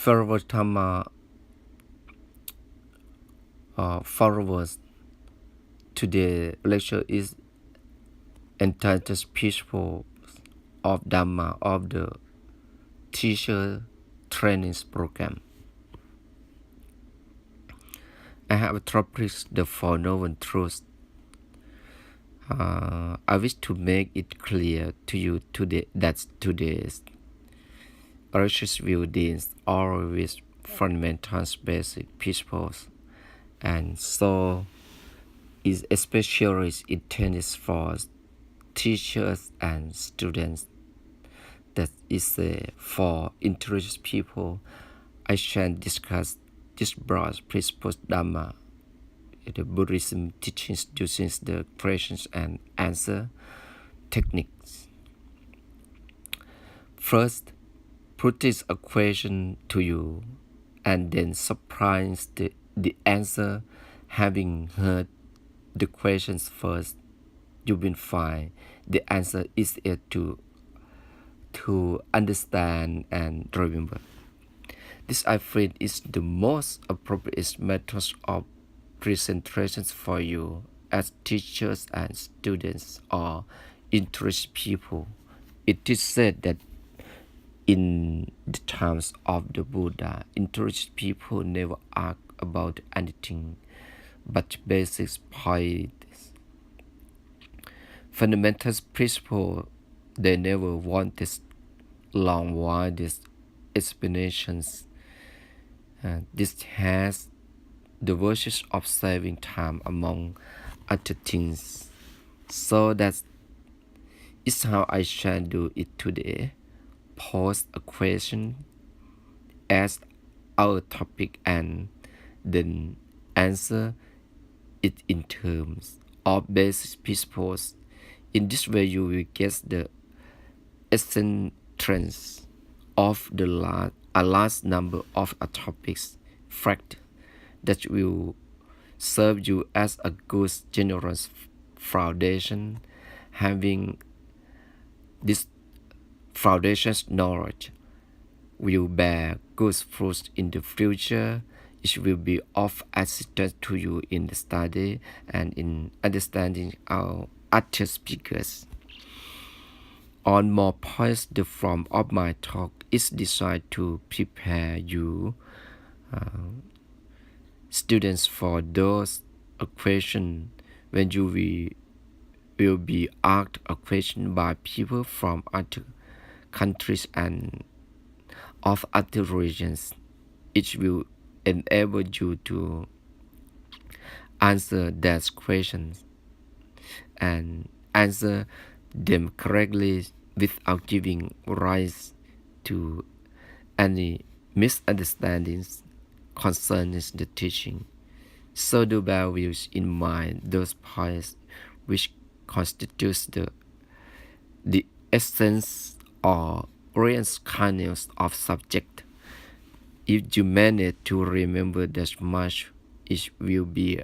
Phra followers. Today's lecture is entitled Peaceful of Dhamma of the Teacher Training Program. I have a topic, the Four Noble Truths. I wish to make it clear to you today that today's religious view deals all with fundamental basic principles, and so is especially intended for teachers and students. That is for intelligent people. I shall discuss this broad principles Dhamma, the Buddhism teachings using the questions and answer techniques. First, put this a question to you, and then surprise the answer. Having heard the questions first, you will find the answer easier to understand and remember. This, I feel, is the most appropriate method of presentations for you as teachers and students or interested people. It is said that in the times of the Buddha, interested people never asked about anything but basic points. Fundamental principles, they never wanted long-winded explanations. This has the virtues of saving time among other things. So that is how I shall do it today. Pose a question as our topic and then answer it in terms of basic principles. In this way, you will get the essence of the large number of topics, fact that will serve you as a good generous foundation. Having this foundation's knowledge will bear good fruits in the future. It will be of assistance to you in the study and in understanding our other speakers. On more points, the form of my talk is designed to prepare you students for those questions when you will be asked a question by people from other countries and of other regions. It will enable you to answer those questions and answer them correctly without giving rise to any misunderstandings concerning the teaching. So do bear with in mind those points which constitutes the essence or real kindness of subject. If you manage to remember that much, it will be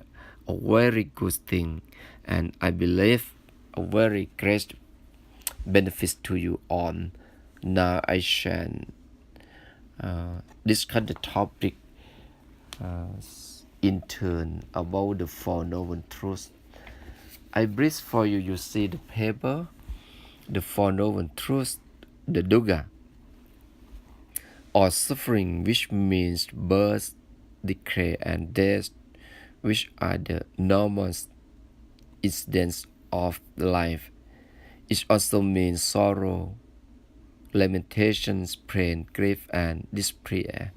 a very good thing, and I believe a very great benefit to you all. Now I shall discuss the topic in turn about the Four Noble Truths. I brief for you. You see the paper, the Four Noble Truths, the dukkha, or suffering, which means birth, decay, and death, which are the normal incidents of life. It also means sorrow, lamentations, pain, grief, and despair,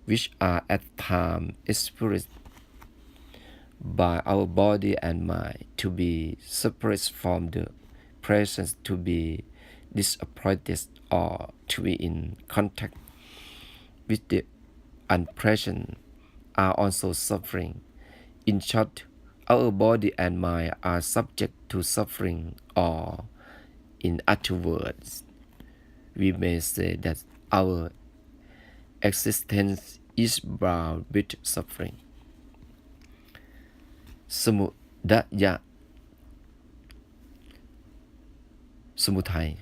which are at times experienced by our body and mind, to be separate from the presence, to be disappointed, or to be in contact with the unpresent are also suffering. In short, our body and mind are subject to suffering, or in other words, we may say that our existence is bound with suffering. Samudaya, samuthai,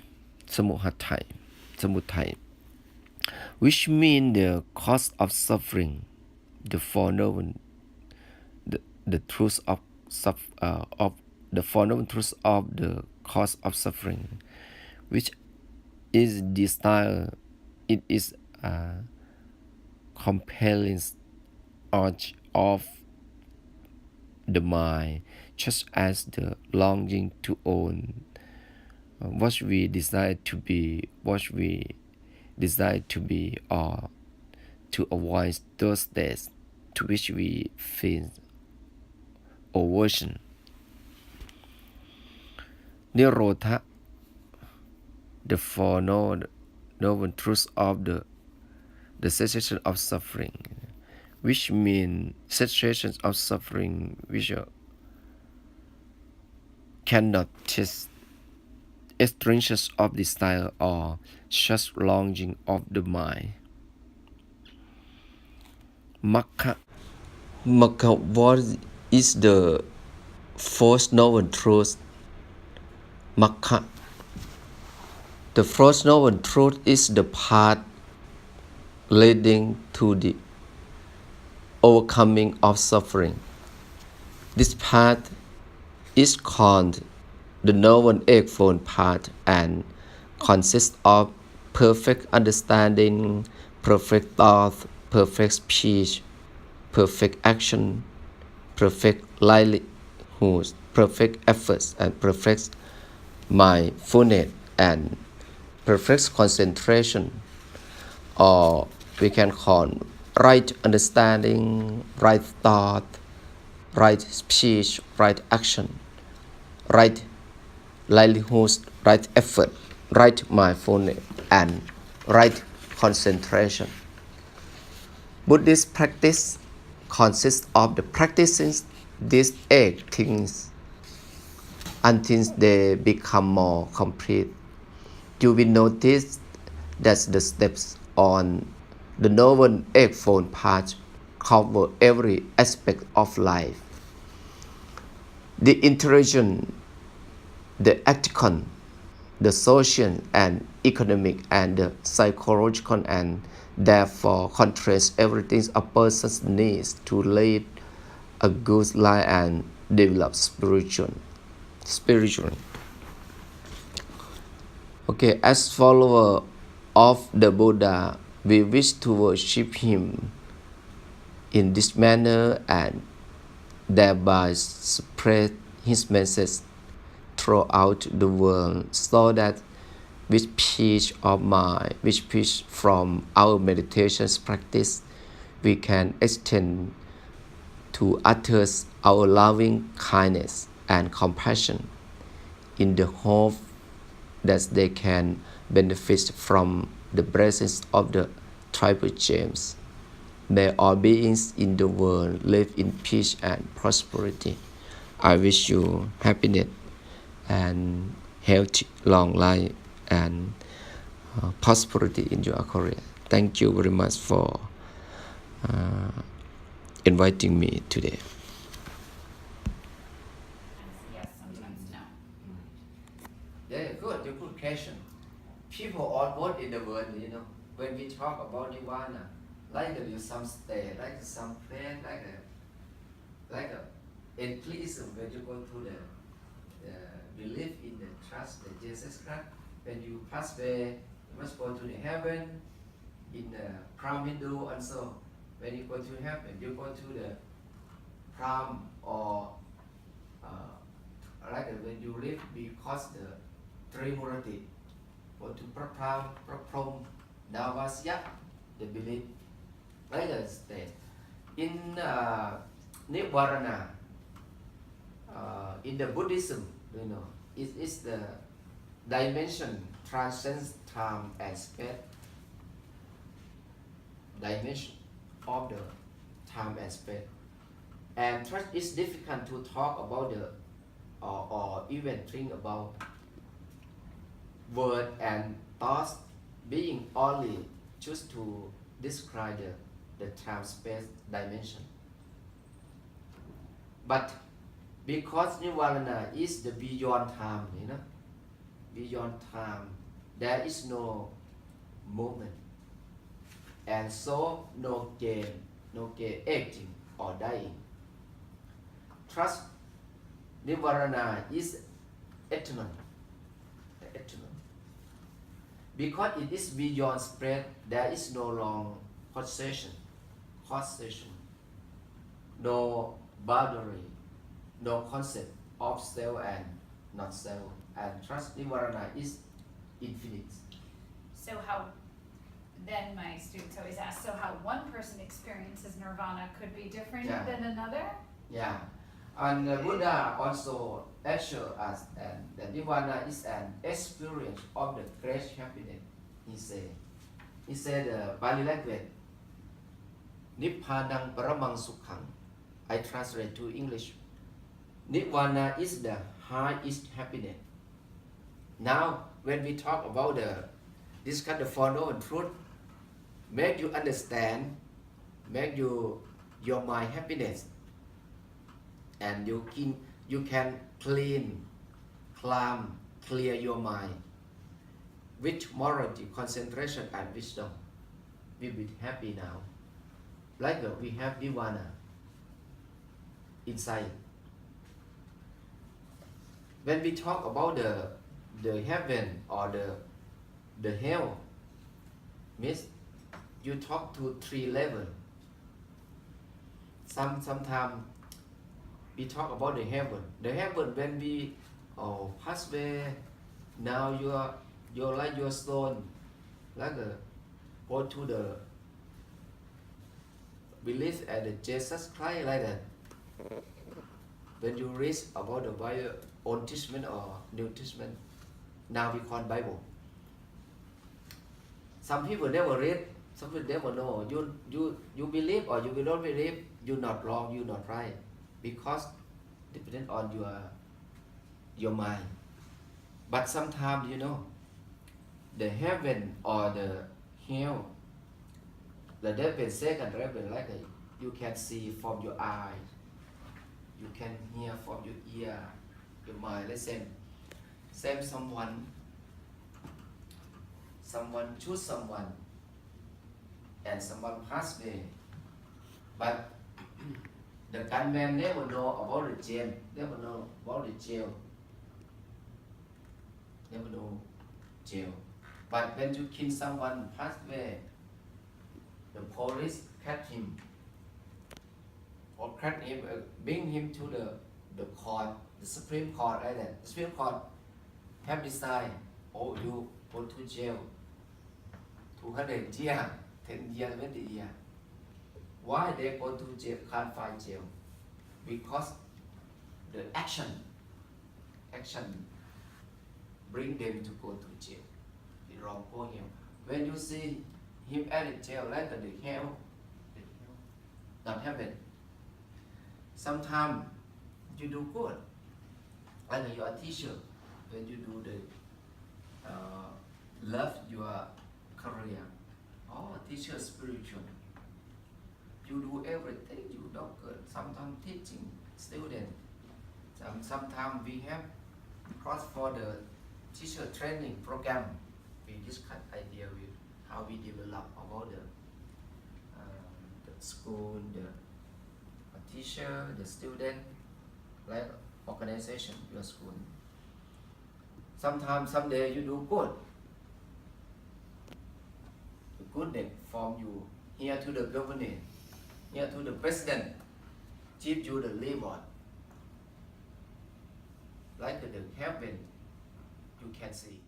samuhathai, samuthai. which mean the cause of suffering, the foreknown, the truth of of the foreknown truth of the cause of suffering, which is desire. It is a compelling urge of the mind, just as the longing to own what we desire to be, what we desire to be, or to avoid those states to which we feel aversion. Nirodha, the foreknown truth of the cessation of suffering, which means cessation of suffering which cannot test extrinsic of desire or just longing of the mind. Makha. What is the first known truth? Makha. The first known truth is the path leading to the overcoming of suffering. This path is called the known eightfold path and consists of perfect understanding, perfect thought, perfect speech, perfect action, perfect livelihood, perfect efforts, and perfect mindfulness, and perfect concentration, or we can call right understanding, right thought, right speech, right action, right livelihood, right effort, right mindfulness, and right concentration. Buddhist practice consists of the practicing these 8 things until they become more complete. You will notice that the steps on the Noble Eightfold Path cover every aspect of life. The intelligent, the ethical, the social and economic and the psychological, and therefore contrast everything a person needs to lead a good life and develop spiritually. Okay, as follower of the Buddha, we wish to worship him in this manner and thereby spread his message throughout the world, so that with peace of mind, with peace from our meditation practice, we can extend to others our loving kindness and compassion in the hope that they can benefit from the blessings of the Triple Gems. May all beings in the world live in peace and prosperity. I wish you happiness and health, long life, and prosperity in your career. Thank you very much for inviting me today. Yes, sometimes no. Yeah, good question. People all both in the world, when we talk about Nirvana, like some state, like some place, like a atheism, when you go to the belief in the trust that Jesus Christ, when you pass away, you must go to the heaven. In the Pram Hindu also, when you go to heaven, you go to the Pram or when you live because the Trimurti, go to Pram, Pram, Davasya, the belief, like a state. In Nibbana, in the Buddhism, it is the dimension transcends time and space, dimension of the time and space. And it's difficult to talk about the or even think about word and thoughts being only just to describe the time space dimension. But because nirvana is the beyond time, beyond time, there is no moment. and so no gain aging or dying. Trust Nivarana is eternal. Because it is beyond spread, there is no long causation, no boundary, no concept of self and not self. And trust Nivarana is infinite. So how, then my students always ask, so how one person experiences nirvana could be different Yeah. than another? Yeah. And Buddha also assures us that Nirvana is an experience of the great happiness. He said Bali language, Nippanang Paramang Sukhang. I translate to English. Nirvana is the highest happiness. Now, when we talk about this kind of Four Noble Truth, make you understand, make your mind happiness, and you can calm, clear your mind with morality, concentration, and wisdom. We will be happy now. Like we have Nirvana inside. When we talk about the heaven or the hell, means you talk to 3 levels. Sometimes we talk about the heaven. The heaven when we pass away, now your like your soul, like go to the belief at the Jesus Christ like that. When you read about the Bible, Old Testament or New Testament, now we call Bible. Some people never read, some people never know. You believe or you don't believe, you're not wrong, you're not right, because dependent on your mind. But sometimes the heaven or the hell, the level, second level, like you can see from your eye, you can hear from your ear, your mind. Let's say someone choose someone and someone passed away, but the gunman never know about the jail, never know about the jail, never know jail. But when you kill someone passed away, the police catch him or catch him, bring him to the court, the Supreme Court, like that. The Supreme Court have decided, oh, you go to jail 200 years, 10 years, 20 years. Why they go to jail, can't find jail? Because the action bring them to go to jail. The wrong for him. When you see him at the jail, like the hell, not happen. Sometimes you do good, like you are a teacher. When you do the love your career, teacher spiritual. You do everything you do good. Sometimes teaching student. Sometimes we have cross for the teacher training program. We discuss idea with how we develop about the school, the teacher, the student, like organization, your school. Sometimes, someday you do good. The goodness from you here to the governor, here to the president, give you the reward. Like the heaven, you can see.